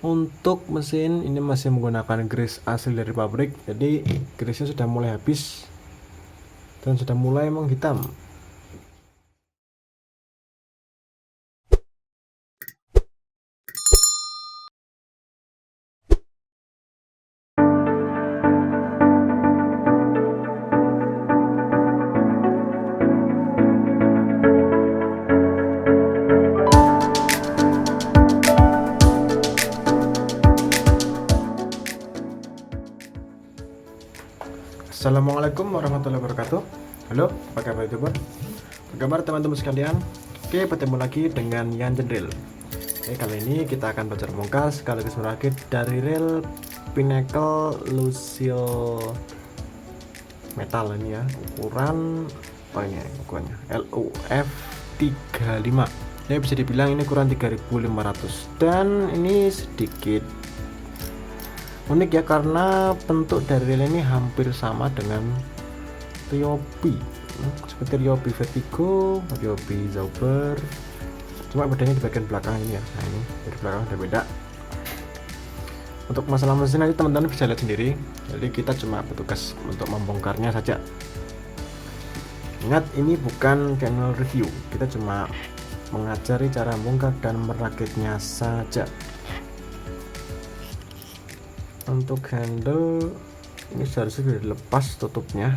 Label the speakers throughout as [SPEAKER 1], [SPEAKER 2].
[SPEAKER 1] Untuk mesin ini masih menggunakan grease asli dari pabrik, jadi grease-nya sudah mulai habis dan sudah mulai menghitam. Assalamualaikum warahmatullahi wabarakatuh. Halo, apa kabar YouTuber? Apa kabar teman-teman sekalian? Oke, bertemu lagi dengan Yan Jendril. Oke, kali ini kita akan belajar bongkar sekaligus merakit dari rel Pinnacle Lucio metal ini ya. Ukuran apa ini ukurannya? LUF 35. Ya bisa dibilang ini ukuran 3500 dan ini sedikit unik ya karena bentuk dari rel ini hampir sama dengan Ryobi, seperti Ryobi Vertigo, Ryobi Zauber, cuma bedanya di bagian belakang ini ya. Nah ini dari belakang ada beda. Untuk masalah mesin nanti teman-teman bisa lihat sendiri, jadi kita cuma bertugas untuk membongkarnya saja. Ingat, ini bukan channel review, kita cuma mengajari cara membongkar dan merakitnya saja. Untuk handle ini seharusnya sudah dilepas tutupnya.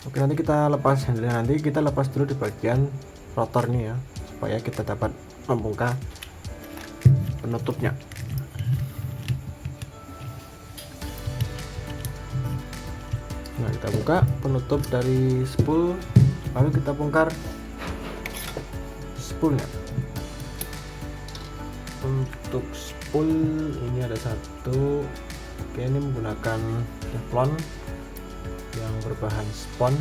[SPEAKER 1] Oke, nanti kita lepas handle, nanti kita lepas dulu di bagian rotor nih ya, supaya kita dapat membuka penutupnya. Nah, kita buka penutup dari spool, lalu kita bongkar spoolnya. Untuk spool ini ada satu. Oke, ini menggunakan teflon yang berbahan spon.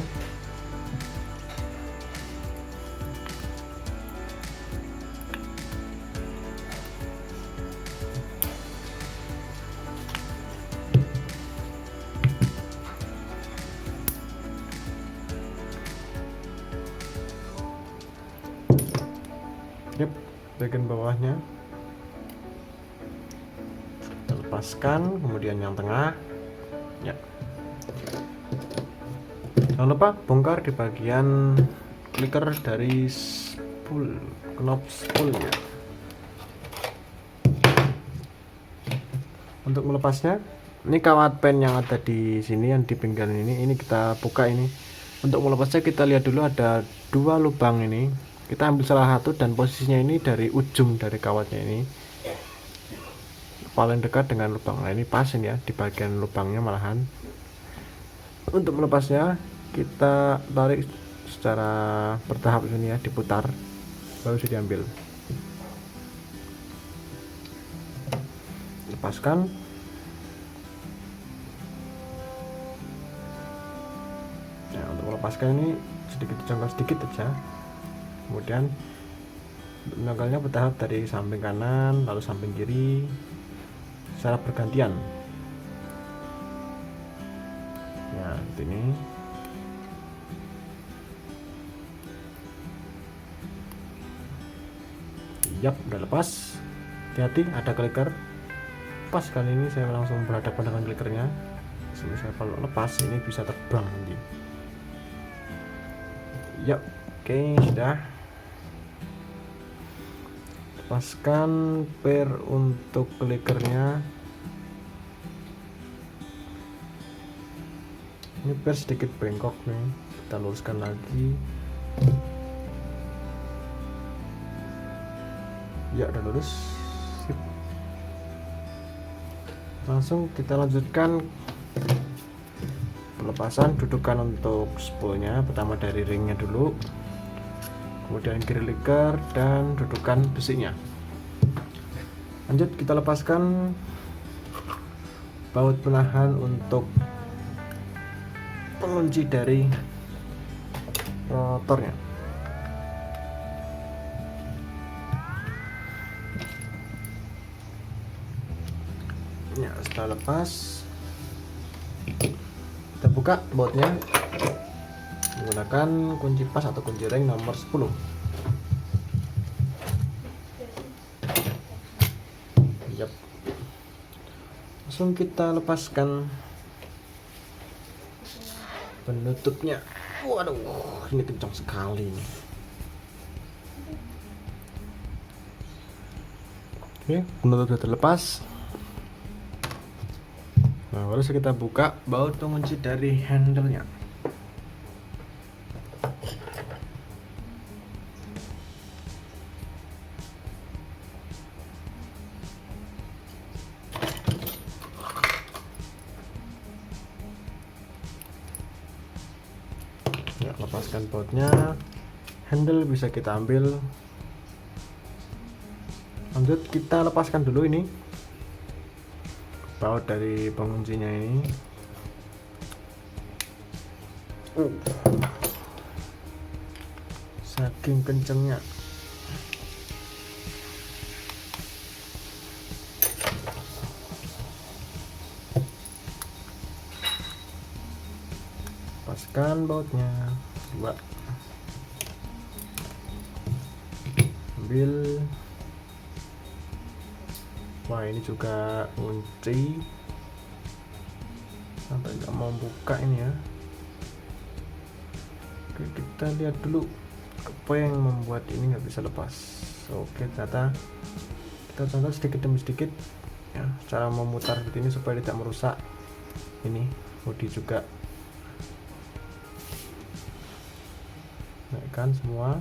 [SPEAKER 1] Yep, bagian bawahnya lepaskan, kemudian yang tengah ya. Jangan lupa bongkar di bagian clicker dari spool, knob spoolnya. Untuk melepasnya, ini kawat pen yang ada di sini, yang di pinggang ini kita buka ini. Untuk melepasnya kita lihat dulu ada dua lubang ini. Kita ambil salah satu dan posisinya ini dari ujung dari kawatnya ini paling dekat dengan lubang. Nah ini pas ini ya, di bagian lubangnya malahan. Untuk melepasnya kita tarik secara bertahap ini ya, diputar baru bisa diambil. Lepaskan. Nah, untuk melepaskan ini sedikit jangkau sedikit aja. Kemudian menanggalnya bertahap dari samping kanan lalu samping kiri secara bergantian. Ya, ini. Yap, udah lepas. Hati-hati, ada clicker. Pas kali ini saya langsung berhadapan dengan clickernya. Saya kalau lepas ini bisa terbang nanti. Yap, oke, sudah. Lepaskan per untuk clickernya. Ini per sedikit bengkok nih, kita luruskan lagi. Ya, udah lurus. Sip. Langsung kita lanjutkan pelepasan dudukan untuk spoolnya. Pertama dari ringnya dulu, kemudian clicker dan dudukan besinya. Lanjut kita lepaskan baut penahan untuk pengunci dari rotornya. Ya, setelah lepas kita buka bautnya menggunakan kunci pas atau kunci ring nomor 10. langsung kita lepaskan penutupnya. Waduh, ini kencang sekali. Oke, penutup sudah terlepas. Nah, baru kita buka baut pengunci dari handle-nya. Ya, lepaskan bautnya. Handle bisa kita ambil. Lanjut kita lepaskan dulu ini baut dari penguncinya ini. Saking kencengnya. Lepaskan bautnya. Coba ambil. Wah, ini juga kunci sampai nggak mau buka ini ya. Oke, kita lihat dulu apa yang membuat ini nggak bisa lepas. Oke, ternyata kita contoh sedikit demi sedikit ya, cara memutar seperti ini supaya tidak merusak ini bodi juga. Naikkan semua.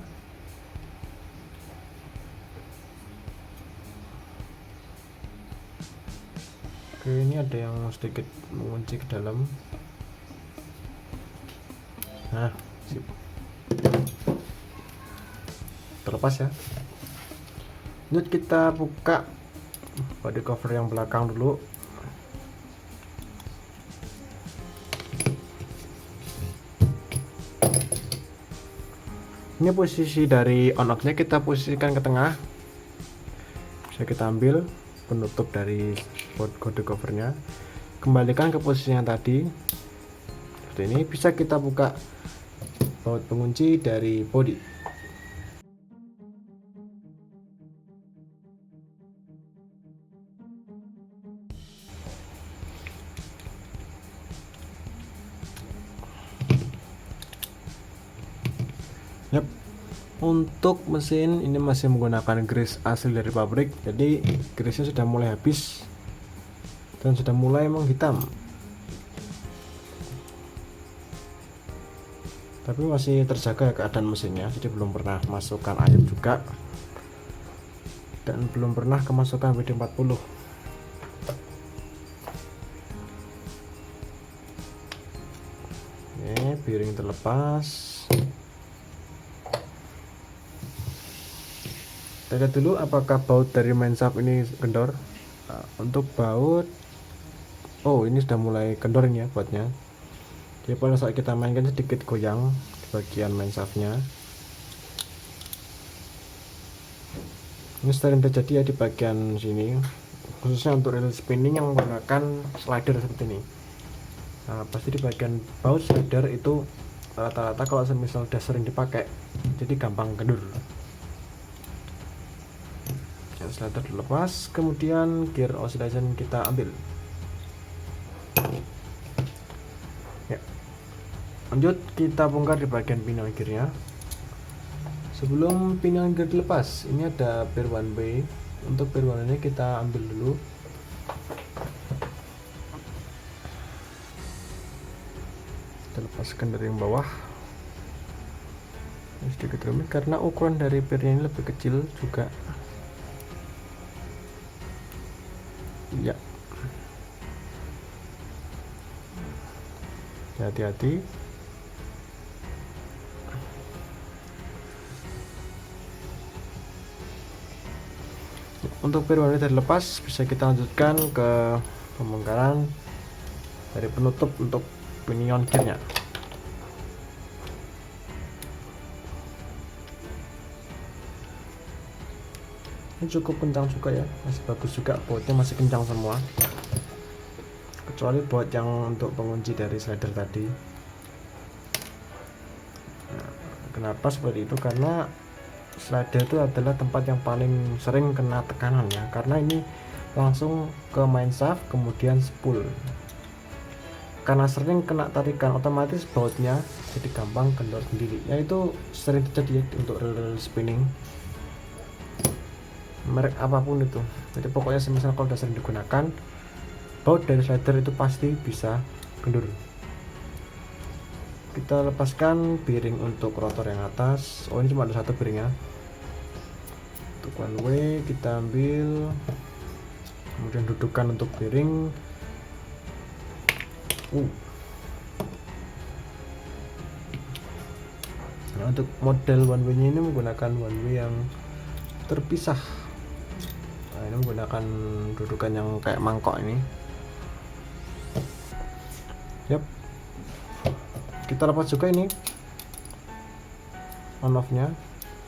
[SPEAKER 1] Oke, ini ada yang sedikit mengunci ke dalam. Nah, sip. Terlepas ya. Lanjut kita buka body cover yang belakang dulu. Ini posisi dari on off nya kita posisikan ke tengah. Bisa kita ambil penutup dari body covernya, kembalikan ke posisi yang tadi seperti ini. Bisa kita buka baut pengunci dari bodi. Yap. Untuk mesin ini masih menggunakan grease asli dari pabrik, jadi grease-nya sudah mulai habis dan sudah mulai menghitam, tapi masih terjaga keadaan mesinnya, jadi belum pernah masukkan air juga dan belum pernah kemasukan WD-40. Oke, bearing terlepas. Kita lihat dulu apakah baut dari main shaft ini kendor. Nah, untuk baut, oh ini sudah mulai kendor ini ya bautnya. Jadi pada saat kita mainkan sedikit goyang di bagian main shaftnya. Ini sering terjadi ya di bagian sini, khususnya untuk reel spinning yang menggunakan slider seperti ini. Nah, pasti di bagian baut slider itu rata-rata kalau semisal udah sering dipakai, jadi gampang kendur. Slider dilepas, kemudian gear oscillation kita ambil ya. Lanjut kita bongkar di bagian pinion gearnya. Sebelum pinion gear dilepas, ini ada pair one way. Untuk pair one way kita ambil dulu. Kita lepaskan dari yang bawah. Ini sedikit rumit karena ukuran dari pairnya ini lebih kecil juga. Ya, hati-hati. Untuk pair one way terlepas, bisa kita lanjutkan ke pembongkaran dari penutup untuk pinion gearnya. Ini cukup kencang juga ya, masih bagus juga, bautnya masih kencang semua, kecuali baut yang untuk pengunci dari slider tadi. Nah, kenapa seperti itu? Karena slider itu adalah tempat yang paling sering kena tekanan ya, karena ini langsung ke main shaft, kemudian spool. Karena sering kena tarikan otomatis bautnya jadi gampang kendor sendiri, yaitu sering terjadi untuk reel spinning merek apapun itu. Jadi pokoknya semisal kalau udah sering digunakan, baut dari slider itu pasti bisa kendur. Kita lepaskan bearing untuk rotor yang atas. Oh, ini cuma ada satu bearingnya. Untuk one way kita ambil, kemudian dudukan untuk bearing. Nah, untuk model one way nya ini menggunakan one way yang terpisah. Nah, ini menggunakan dudukan yang kayak mangkok ini. Yap. Kita lepas juga ini on off nya.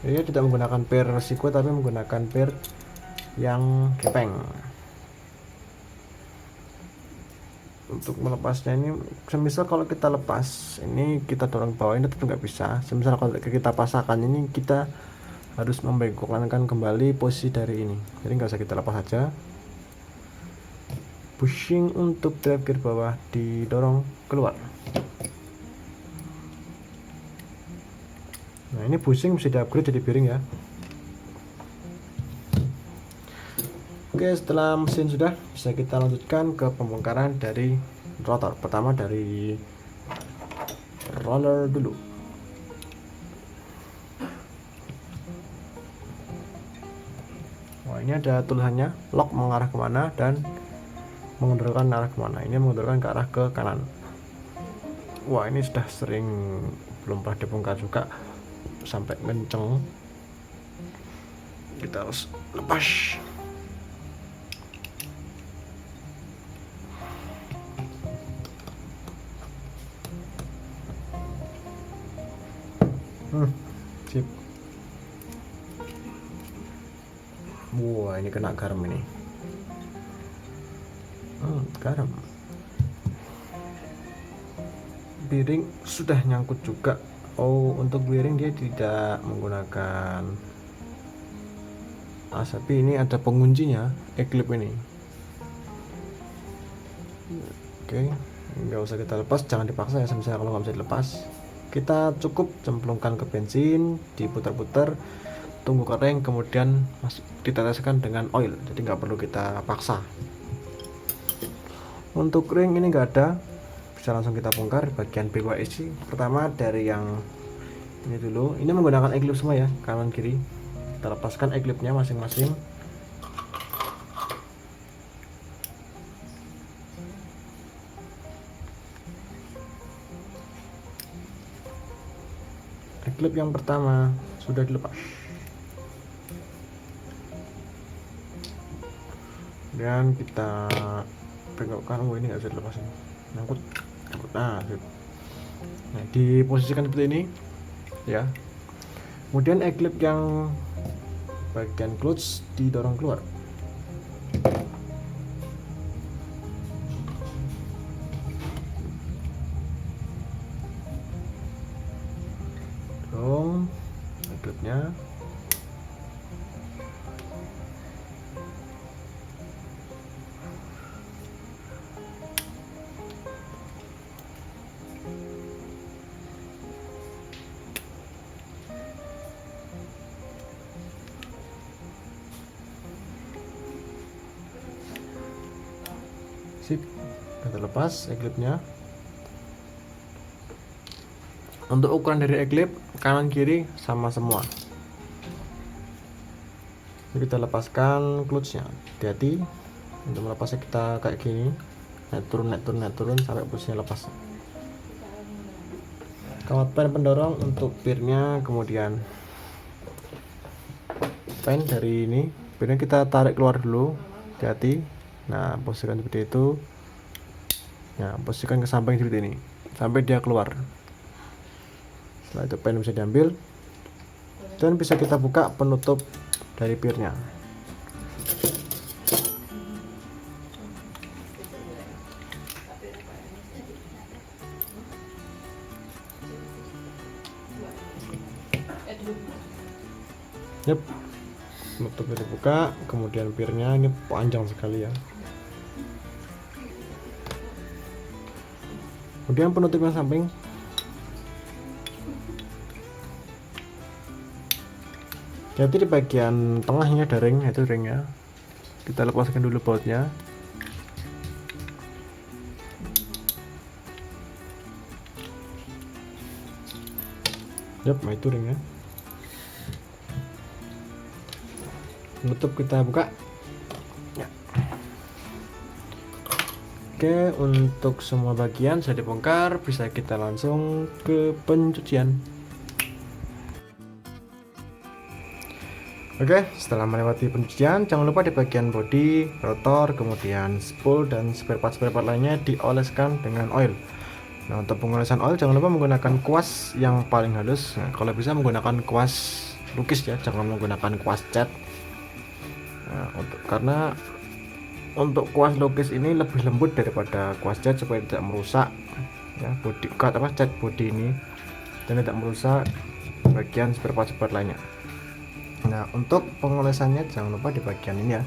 [SPEAKER 1] Ya, tidak menggunakan pair resiko tapi menggunakan pair yang kepeng. Untuk melepasnya ini, semisal kalau kita lepas ini kita dorong bawah ini tetap nggak bisa. Semisal kalau kita pasangkan ini, kita harus membengkokkan kembali posisi dari ini. Jadi nggak usah kita lepas saja. Bushing untuk drive gear bawah didorong keluar. Nah, ini bushing bisa di-upgrade jadi bearing ya. Oke, setelah mesin sudah, bisa kita lanjutkan ke pembongkaran dari rotor. Pertama dari roller dulu. Wah, ini ada tulisannya lock mengarah kemana dan mengendorkan arah kemana. Ini mengendorkan ke arah ke kanan. Wah, ini sudah sering belum pernah dibongkar juga sampai kenceng. Kita harus lepas. Sip. Wah, ini kena garam ini. Garam. Bearing sudah nyangkut juga. Oh, untuk bearing dia tidak menggunakan tapi ini ada penguncinya, e-clip ini. Oke, nggak usah kita lepas, jangan dipaksa ya. Misalnya kalau nggak bisa dilepas, kita cukup cemplungkan ke bensin, diputar-putar, tunggu kering, kemudian diteteskan dengan oil. Jadi nggak perlu kita paksa. Untuk ring ini nggak ada, bisa langsung kita bongkar bagian BYSC. Pertama dari yang ini dulu, ini menggunakan e-clip semua ya, kanan kiri. Kita lepaskan e-clipnya masing-masing. E-clip yang pertama sudah dilepas. Dan kita bengkokkan. Oh, ini nggak bisa dilepas ini, nyangkut. Nah, diposisikan seperti ini ya. Kemudian e-clip yang bagian clutch didorong keluar. Dorong e-clipnya. Sip, kita lepas e-clipnya. Untuk ukuran dari e-clip kanan kiri sama semua. Jadi kita lepaskan clutchnya. Hati-hati untuk melepasnya, kita kayak gini, naik turun sampai posisinya lepas. Kawat pen pendorong untuk pirnya, kemudian pen dari ini. Pirnya kita tarik keluar dulu, hati-hati. Nah, posisikan seperti itu. Nah, posisikan ke samping seperti ini sampai dia keluar. Setelah itu pen bisa diambil dan bisa kita buka penutup dari pirnya. Yep. Penutupnya dibuka, kemudian pirnya ini panjang sekali ya. Kemudian penutup yang samping. Jadi di bagian tengahnya ada ring, itu ringnya. Kita lepaskan dulu bautnya. Yap, nah itu ringnya. Penutup kita buka. Ya. Oke, untuk semua bagian sudah dibongkar, bisa kita langsung ke pencucian. Oke, setelah melewati pencucian, jangan lupa di bagian bodi, rotor, kemudian spool dan spare part lainnya dioleskan dengan oil. Nah, untuk pengolesan oil jangan lupa menggunakan kuas yang paling halus. Nah, kalau bisa menggunakan kuas lukis ya, jangan menggunakan kuas cat. Nah, karena untuk kuas lukis ini lebih lembut daripada kuas cat supaya tidak merusak ya bodi cat bodi ini dan tidak merusak bagian spare part lainnya. Nah, untuk pengolesannya jangan lupa di bagian ini ya,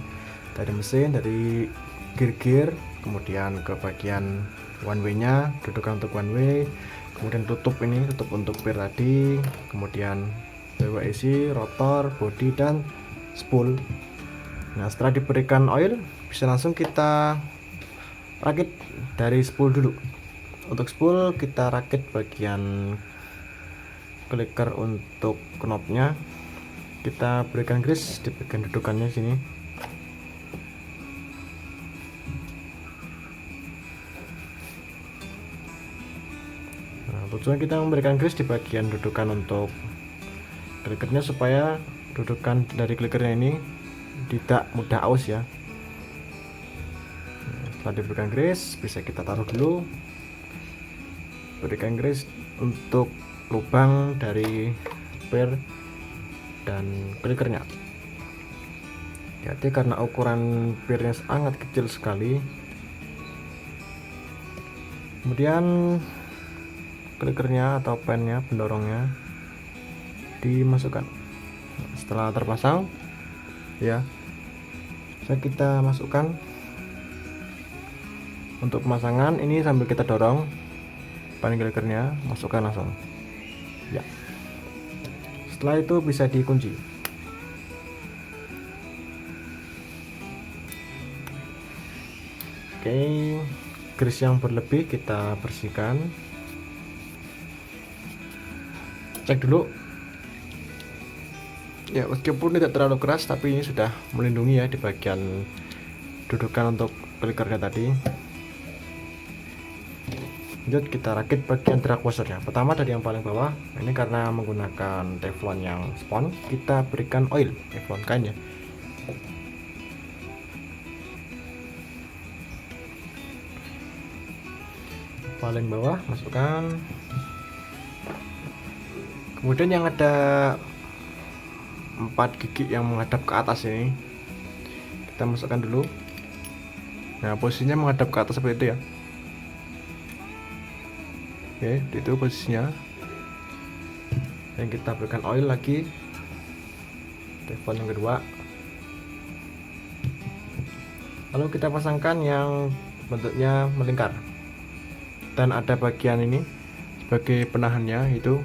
[SPEAKER 1] dari mesin, dari gear, kemudian ke bagian one way nya, dudukan untuk one way, kemudian tutup untuk pir tadi, kemudian PWIC, rotor, bodi dan spool. Nah, setelah diberikan oil bisa langsung kita rakit dari spool dulu. Untuk spool kita rakit bagian clicker untuk knobnya, kita berikan grease di bagian dudukannya sini. Nah, tujuan kita memberikan grease di bagian dudukan untuk clickernya supaya dudukan dari clickernya ini tidak mudah aus ya. Nah, setelah diberikan grease bisa kita taruh dulu. Berikan grease untuk lubang dari pir dan clickernya. Jadi karena ukuran pirnya sangat kecil sekali, kemudian clickernya atau pennya, pendorongnya dimasukkan. Setelah terpasang ya, kita masukkan. Untuk pemasangan ini sambil kita dorong pen clickernya, masukkan langsung ya. Setelah itu bisa dikunci. Oke, grease yang berlebih kita bersihkan. Cek dulu ya, meskipun tidak terlalu keras tapi ini sudah melindungi ya di bagian dudukan untuk clickernya tadi. Lanjut kita rakit bagian drag washernya. Pertama dari yang paling bawah, ini karena menggunakan teflon yang spons, kita berikan oil teflon kain ya. Paling bawah masukkan. Kemudian yang ada 4 gigi yang menghadap ke atas ini kita masukkan dulu. Nah, posisinya menghadap ke atas seperti itu ya. Oke, itu posisinya. Dan kita berikan oil lagi, teflon yang kedua. Lalu kita pasangkan yang bentuknya melingkar dan ada bagian ini sebagai penahannya, itu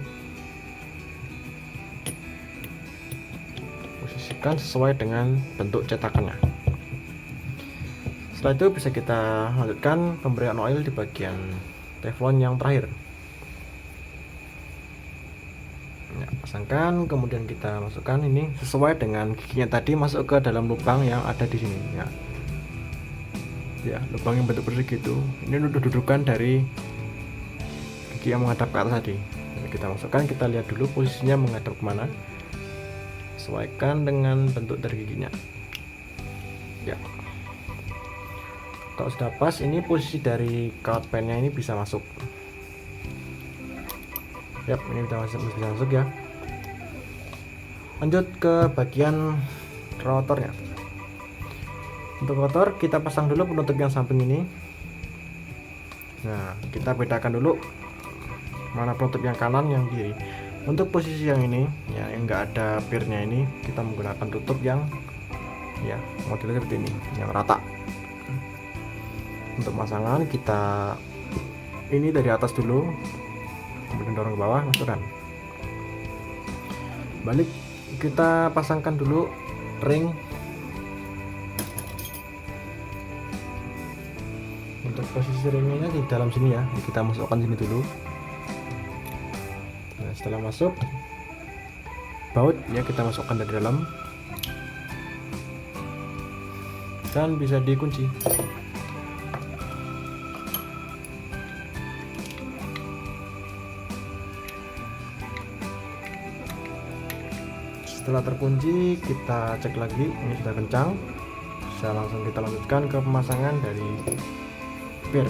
[SPEAKER 1] posisikan sesuai dengan bentuk cetakannya. Setelah itu bisa kita lanjutkan pemberian oil di bagian teflon yang terakhir. Ya, pasangkan, kemudian kita masukkan ini sesuai dengan giginya tadi, masuk ke dalam lubang yang ada di sini ya. Ya, lubang yang bentuk persegi itu. Ini untuk dudukan dari gigi yang menghadap ke atas tadi. Jadi kita masukkan, kita lihat dulu posisinya menghadap kemana. Sesuaikan dengan bentuk dari giginya. Ya. Kalau sudah pas, ini posisi dari cloud pennya ini bisa masuk. Yap, ini bisa masuk ya. Lanjut ke bagian rotornya. Untuk rotor kita pasang dulu penutup yang samping ini. Nah, kita bedakan dulu mana penutup yang kanan, yang kiri. Untuk posisi yang ini ya, yang enggak ada pirnya ini, kita menggunakan tutup yang ya modelnya seperti ini, yang rata. Untuk pemasangan kita ini dari atas dulu, kemudian dorong ke bawah, masukkan. Balik, kita pasangkan dulu ring. Untuk posisi ringnya di dalam sini ya, kita masukkan sini dulu. Nah, setelah masuk, baut ya kita masukkan dari dalam dan bisa dikunci. Setelah terkunci, kita cek lagi ini sudah kencang, bisa langsung kita lanjutkan ke pemasangan dari pir.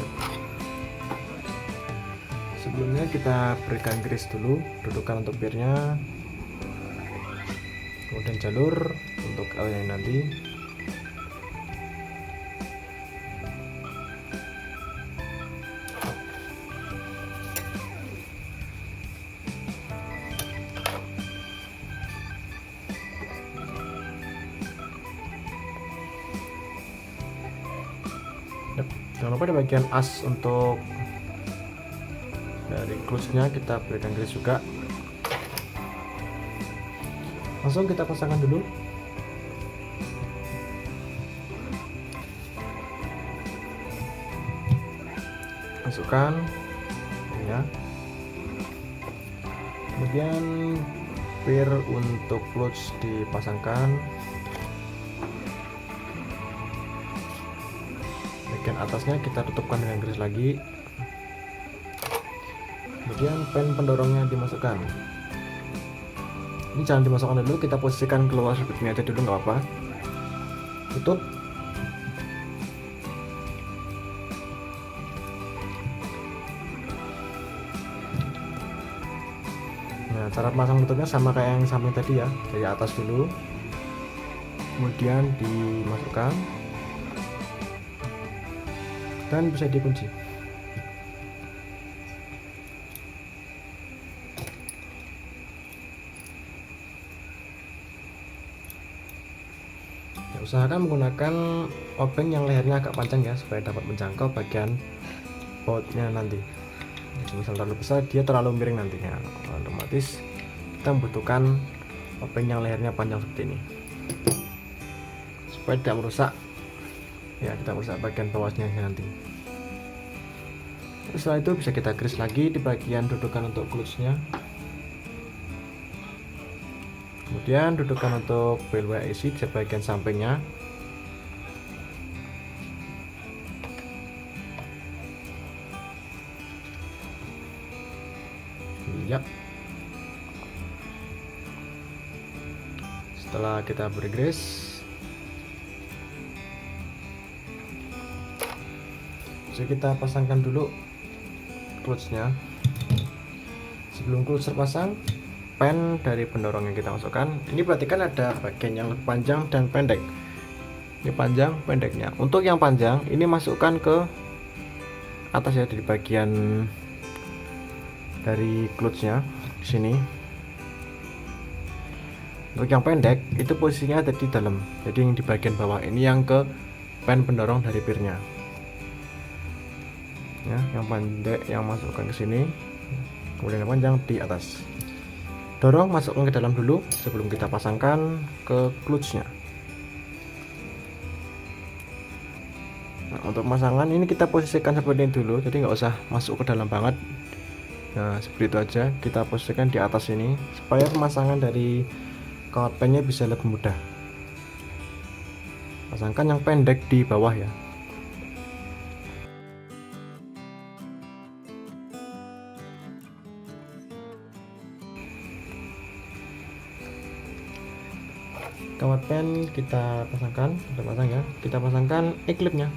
[SPEAKER 1] Sebelumnya kita berikan grease dulu, dudukan untuk pirnya, kemudian jalur untuk L yang nanti. Jangan lupa di bagian as untuk dari clutch-nya kita berikan grease juga. Langsung kita pasangkan dulu. Masukkan ya. Kemudian pir untuk clutch dipasangkan. Bagian atasnya kita tutupkan dengan grease lagi. Kemudian pen pendorongnya dimasukkan. Ini jangan dimasukkan dulu, kita posisikan keluar seperti ini aja dulu, nggak apa-apa. Tutup. Nah, cara pasang tutupnya sama kayak yang samping tadi ya, dari atas dulu, kemudian dimasukkan dan bisa dikunci. Ya, usahakan menggunakan obeng yang lehernya agak panjang ya, supaya dapat menjangkau bagian bautnya nanti. Jadi misal terlalu besar, dia terlalu miring nantinya, otomatis kita membutuhkan obeng yang lehernya panjang seperti ini supaya tidak merusak ya, kita merusak bagian bawahnya nanti. Setelah itu bisa kita grease lagi di bagian dudukan untuk clutch-nya, kemudian dudukan untuk bel WIC di bagian sampingnya. Yap. Setelah kita beri grease, bisa kita pasangkan dulu clutch-nya. Sebelum clutch terpasang, pen dari pendorong yang kita masukkan, ini perhatikan ada bagian yang lebih panjang dan pendek. Ini panjang pendeknya. Untuk yang panjang ini masukkan ke atas ya, di bagian dari clutch-nya di sini. Untuk yang pendek itu posisinya ada di dalam, jadi yang di bagian bawah ini yang ke pen pendorong dari pirnya ya. Yang pendek yang masukkan ke sini, kemudian yang panjang di atas. Dorong, masukkan ke dalam dulu sebelum kita pasangkan ke clutch-nya. Nah, untuk pemasangan ini kita posisikan seperti ini dulu, jadi nggak usah masuk ke dalam banget. Nah, seperti itu aja, kita posisikan di atas ini supaya pemasangan dari kawat pennya bisa lebih mudah. Pasangkan yang pendek di bawah ya. Kawat pen kita pasangkan, sudah pasang ya. Kita pasangkan e-clipnya.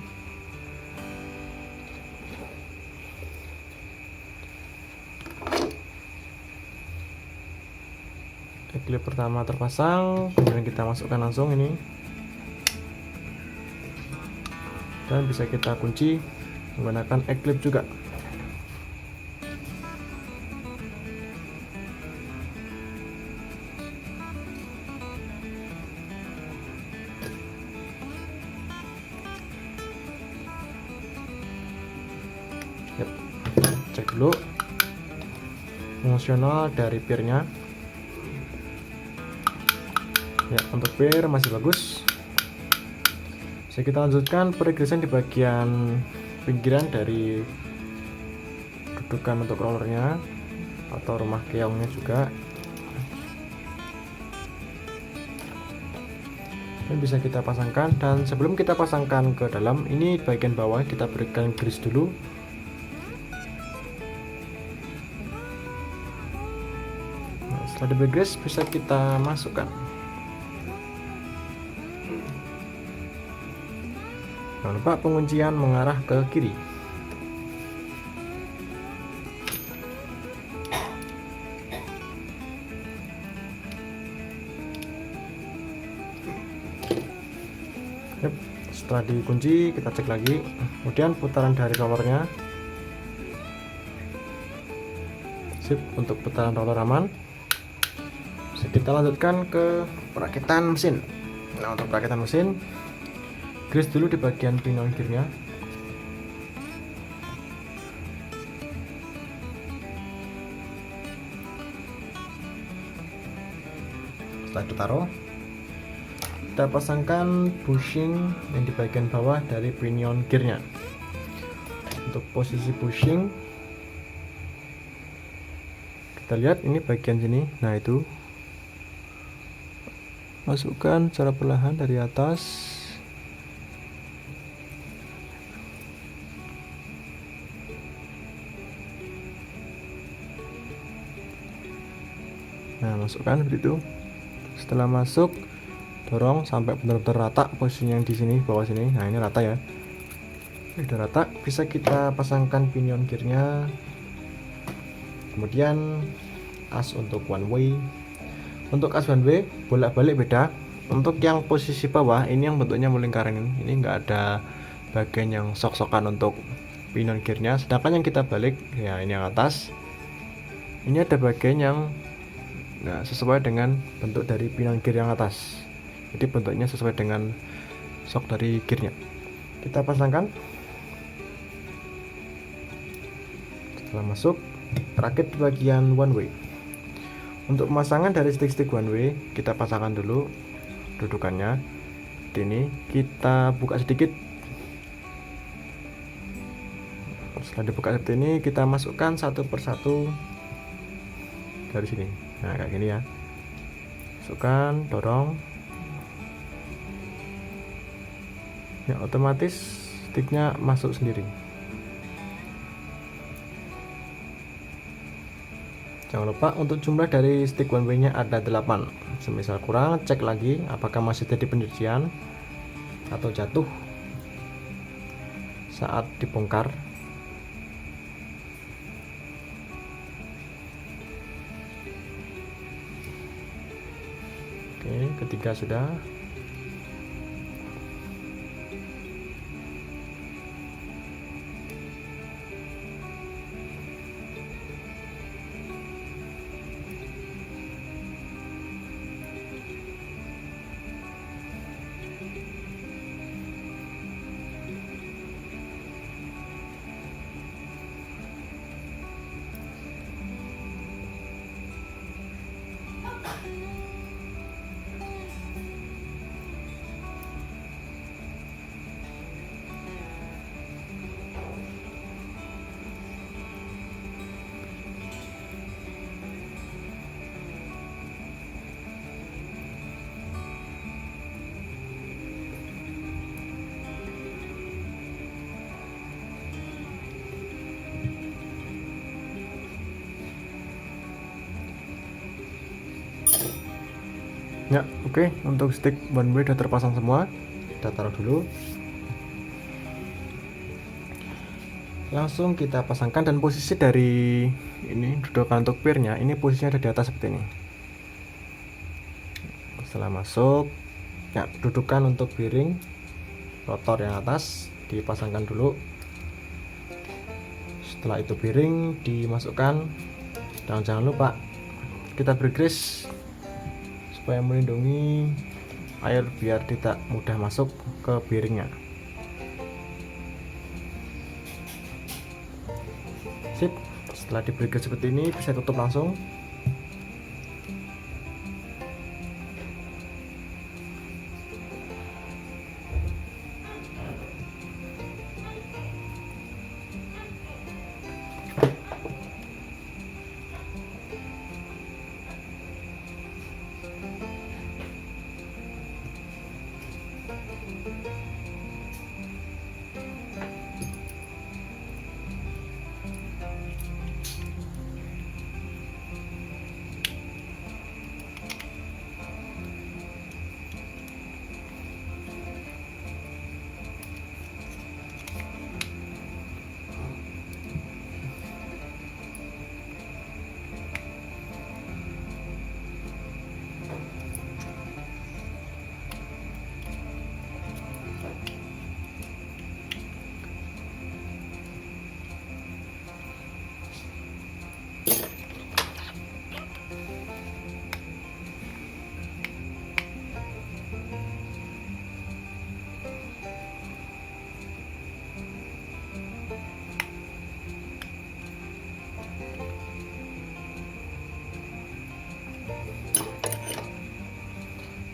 [SPEAKER 1] E-clip pertama terpasang, kemudian kita masukkan langsung ini, dan bisa kita kunci menggunakan e-clip juga. dulu fungsional dari pirnya. Ya, untuk pir masih bagus. Bisa kita lanjutkan perigrisan di bagian pinggiran dari dudukan untuk rollernya atau rumah keongnya juga. Ini bisa kita pasangkan, dan sebelum kita pasangkan ke dalam, ini bagian bawah kita berikan grease dulu. Nah, setelah diberi grease bisa kita masukkan. Jangan lupa penguncian mengarah ke kiri. Yep. Setelah dikunci kita cek lagi, kemudian putaran dari rollernya. Sip, untuk putaran roller aman. Bisa kita lanjutkan ke perakitan mesin. Nah, untuk perakitan mesin, grease dulu di bagian pinion gearnya. Setelah ditaruh, kita pasangkan bushing yang di bagian bawah dari pinion gearnya. Untuk posisi bushing, kita lihat ini bagian sini. Nah, itu masukkan secara perlahan dari atas. Nah, masukkan seperti itu. Setelah masuk, dorong sampai benar-benar rata posisinya yang di sini, bawah sini. Nah, ini rata ya. Sudah rata, bisa kita pasangkan pinion gearnya. Kemudian as untuk one way. Untuk as one way bolak-balik beda. Untuk yang posisi bawah ini yang bentuknya melingkaran ini nggak ada bagian yang sok-sokan untuk pinion gearnya. Sedangkan yang kita balik ya ini yang atas. Ini ada bagian yang sesuai dengan bentuk dari pinion gear yang atas. Jadi bentuknya sesuai dengan sok dari gearnya. Kita pasangkan. Setelah masuk, terakhir di bagian one way. Untuk pemasangan dari stick-stick one way, kita pasangkan dulu dudukannya. Ini kita buka sedikit. Setelah dibuka seperti ini, kita masukkan satu persatu dari sini. Nah, kayak gini ya. Masukkan, dorong. Ya, otomatis sticknya masuk sendiri. Jangan lupa untuk jumlah dari stick one way nya ada 8. Semisal kurang, cek lagi apakah masih jadi pencucian atau jatuh saat dibongkar. Oke, ketiga sudah. Ya, oke. Untuk stick one way sudah terpasang semua. Kita taruh dulu. Langsung kita pasangkan, dan posisi dari ini dudukan untuk pirnya ini posisinya ada di atas seperti ini. Setelah masuk, ya dudukan untuk bearing rotor yang atas dipasangkan dulu. Setelah itu bearing dimasukkan, dan jangan lupa kita beri grease supaya melindungi air biar tidak mudah masuk ke bearingnya. Sip. Setelah diberi gas seperti ini, bisa tutup langsung.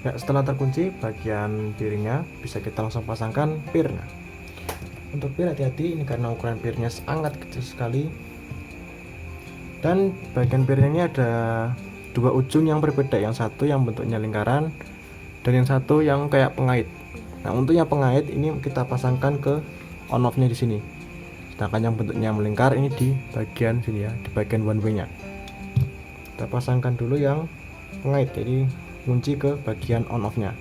[SPEAKER 1] Ya, setelah terkunci bagian piringnya, bisa kita langsung pasangkan pirnya. Untuk pir hati-hati, ini karena ukuran pirnya sangat kecil sekali. Dan bagian pirnya ini ada dua ujung yang berbeda, yang satu yang bentuknya lingkaran dan yang satu yang kayak pengait. Nah, untuk yang pengait ini kita pasangkan ke on off-nya di sini. Sedangkan yang bentuknya melingkar ini di bagian sini ya, di bagian one way-nya. Kita pasangkan dulu yang pengait, jadi kunci ke bagian on off-nya.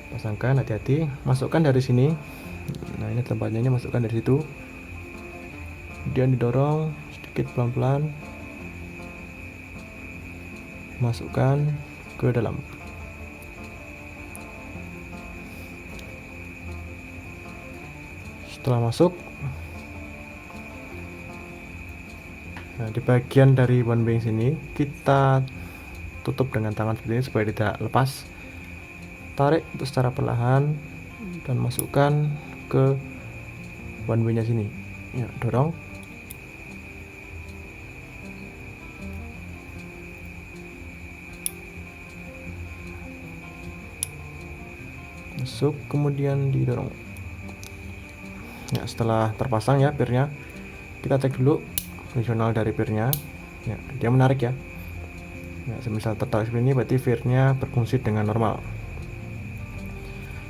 [SPEAKER 1] Pasangkan, hati-hati, masukkan dari sini. Nah, ini tempatnya, masukkan dari situ. Kemudian didorong sedikit pelan-pelan. Masukkan ke dalam. Setelah masuk, nah di bagian dari one way sini kita tutup dengan tangan seperti ini supaya tidak lepas. Tarik untuk secara perlahan dan masukkan ke one way nya sini ya, dorong. Masuk, kemudian didorong ya. Setelah terpasang ya pirnya, kita cek dulu fungsional dari pirnya ya, dia menarik ya. Nah, semisal tertarik seperti ini, berarti pirnya berfungsi dengan normal.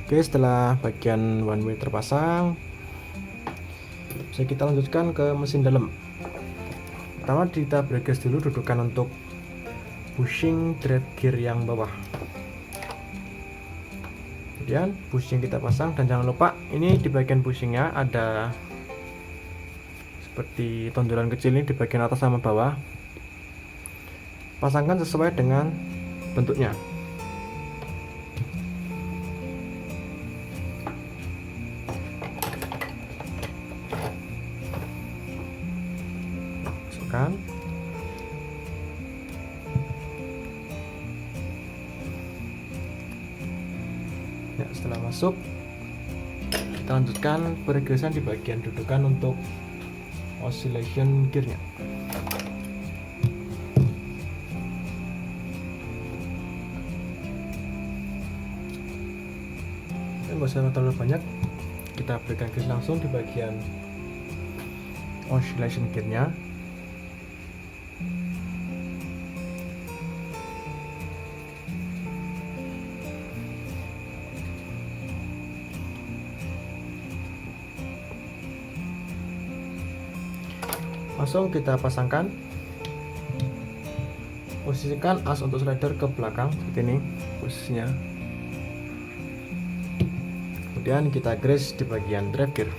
[SPEAKER 1] Oke, setelah bagian one way terpasang, bisa kita lanjutkan ke mesin dalam. Pertama kita beri gas dulu, dudukan untuk bushing drive gear yang bawah. Kemudian bushing kita pasang, dan jangan lupa ini di bagian bushingnya ada seperti tonjolan kecil ini di bagian atas sama bawah. Pasangkan sesuai dengan bentuknya. Masukkan. Ya, setelah masuk, kita lanjutkan pergeseran di bagian dudukan untuk oscillation gearnya. Nggak usah terlalu banyak, kita berikan gas langsung di bagian oscillation gearnya. Langsung kita pasangkan, posisikan as untuk slider ke belakang seperti ini posisinya. Kemudian kita grease di bagian drive gear.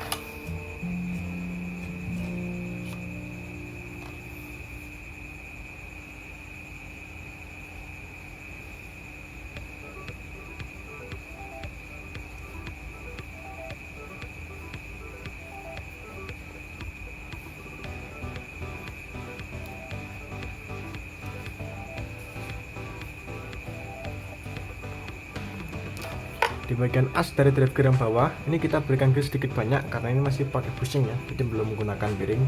[SPEAKER 1] Di bagian as dari drive gear yang bawah ini kita berikan grease sedikit banyak karena ini masih pakai bushing ya, jadi belum menggunakan bearing.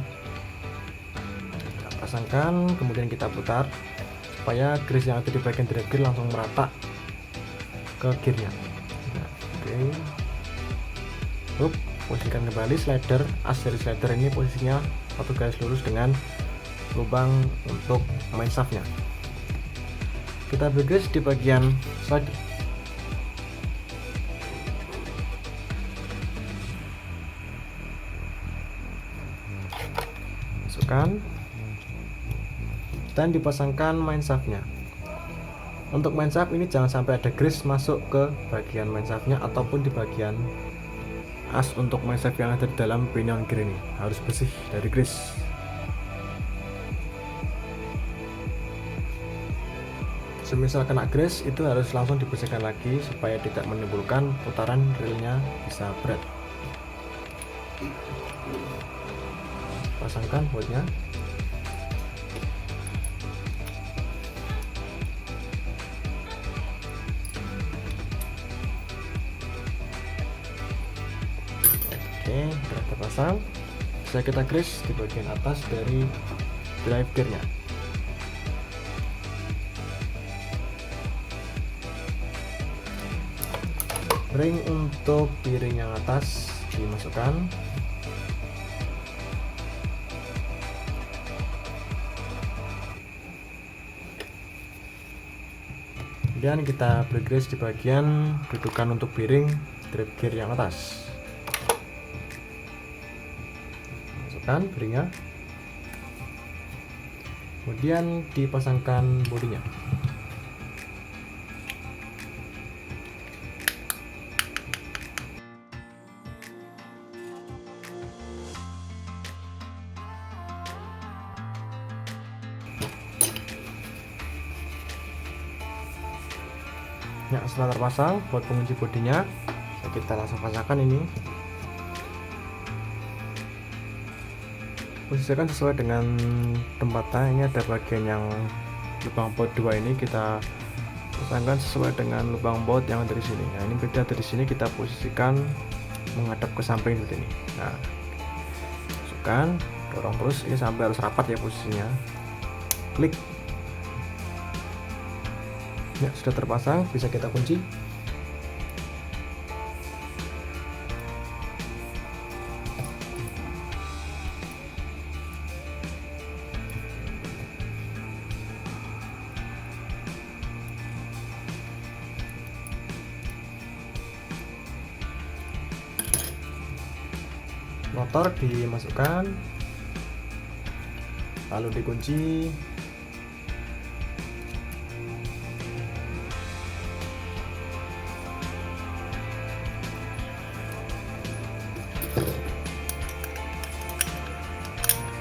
[SPEAKER 1] pasangkan, kemudian kita putar supaya grease yang ada di bagian drive gear langsung merata ke gearnya. Nah, oke, posisikan kembali slider, as dari slider ini posisinya satu garis lurus dengan lubang untuk main shaftnya. Kita beri grease di bagian slider. Masukkan dan dipasangkan main shaftnya. Untuk main shaft ini jangan sampai ada grease masuk ke bagian main shaftnya ataupun di bagian as untuk main shaft yang ada di dalam pinion gear ini, harus bersih dari grease. Semisal kena grease itu harus langsung dibersihkan lagi supaya tidak menimbulkan putaran relnya bisa berat. Pasangkan bautnya. Oke, sudah terpasang. Bisa kita grease di bagian atas dari drive gearnya. Ring untuk piring yang atas dimasukkan. Kemudian kita beri grease di bagian dudukan untuk piring drive gear yang atas. Masukkan piringnya. Kemudian dipasangkan bodinya. Ya, setelah terpasang buat pengunci bodinya, kita langsung pasangkan ini. Posisikan sesuai dengan tempatnya. Ini ada bagian yang lubang baut 2 ini kita pasangkan sesuai dengan lubang baut yang dari sini. Nah, ini beda dari sini, kita posisikan menghadap ke samping seperti ini. Nah, masukkan, dorong terus ini sampai harus rapat ya posisinya. Klik. Ya, sudah terpasang, bisa kita kunci. Motor dimasukkan, lalu dikunci.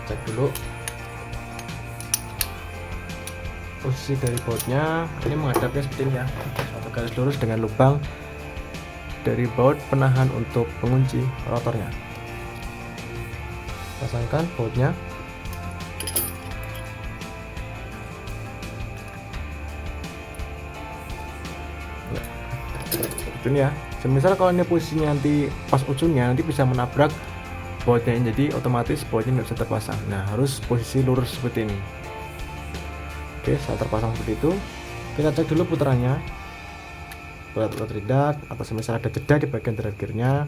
[SPEAKER 1] Cek dulu posisi dari bautnya. Ini menghadapnya seperti ini ya, satu garis lurus dengan lubang dari baut penahan untuk pengunci rotornya. Pasangkan bautnya. Ini ya, semisal kalau ini posisinya nanti pas ujungnya nanti bisa menabrak bautnya, jadi otomatis bautnya nggak bisa terpasang. Nah, harus posisi lurus seperti ini. Oke, setelah terpasang seperti itu, kita cek dulu putarannya, berat atau tidak, atau semisal ada jeda di bagian drive gearnya.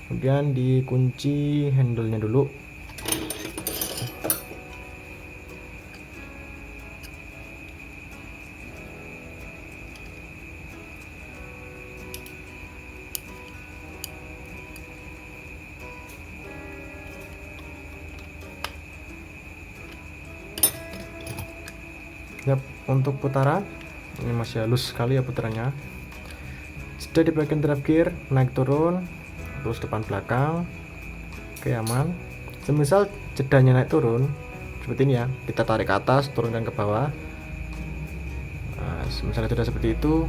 [SPEAKER 1] Kemudian dikunci handle-nya dulu. Yap, untuk putaran ini masih halus sekali ya putarannya. Jeda di bagian drive gear naik turun, terus depan belakang. Oke, aman. Semisal jedanya naik turun seperti ini ya, kita tarik ke atas, turunkan ke bawah. Nah, semisal jeda seperti itu.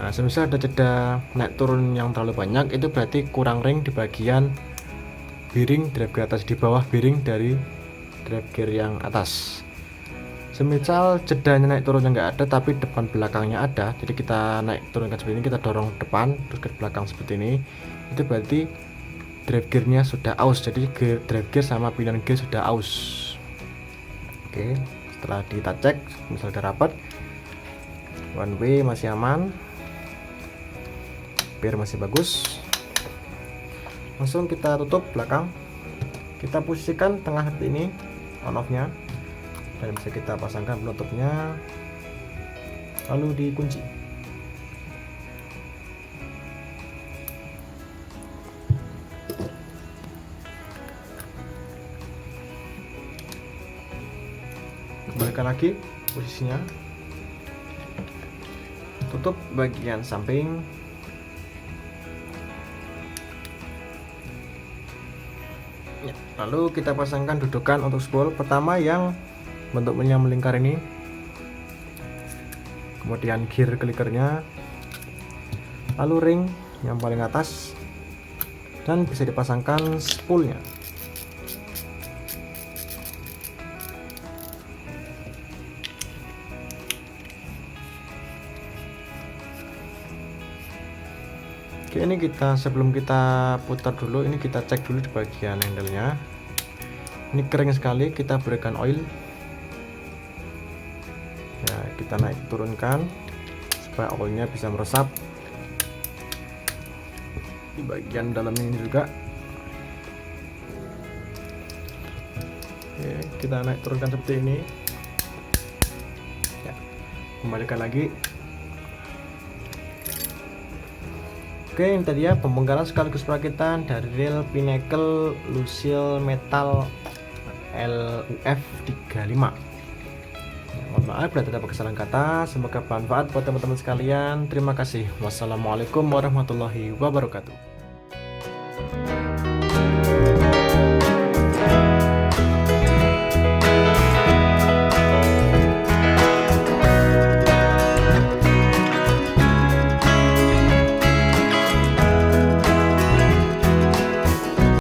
[SPEAKER 1] Nah, semisal ada jeda naik turun yang terlalu banyak, itu berarti kurang ring di bagian bearing drive gear atas, di bawah bearing dari drive gear yang atas. Semisal jedanya naik turunnya nggak ada tapi depan belakangnya ada, jadi kita naik turunkan seperti ini, kita dorong depan terus ke belakang seperti ini, itu berarti drive gearnya sudah aus, jadi drive gear sama pinion gear sudah aus. Oke, setelah kita cek misalnya rapat, one way masih aman, ampere masih bagus, langsung kita tutup belakang. Kita posisikan tengah seperti ini on off nya, dan bisa kita pasangkan penutupnya lalu dikunci. Kembalikan lagi posisinya, tutup bagian samping, ya, lalu kita pasangkan dudukan untuk spool pertama yang bentuknya melingkar ini, kemudian gear clickernya, lalu ring yang paling atas, dan bisa dipasangkan spoolnya. Oke, ini sebelum kita putar dulu, ini kita cek dulu di bagian handle-nya. Ini kering sekali, kita berikan oil. Ya, kita naik turunkan supaya oilnya bisa meresap di bagian dalam ini juga. Oke, kita naik turunkan seperti ini. Ya, kembalikan lagi. Oke, ini tadi ya pembongkaran sekaligus perakitan dari reel Pinnacle Lucille Metal LUF 35. Mohon maaf bila terdapat kesalahan kata, semoga bermanfaat buat teman-teman sekalian. Terima kasih. Wassalamualaikum warahmatullahi wabarakatuh.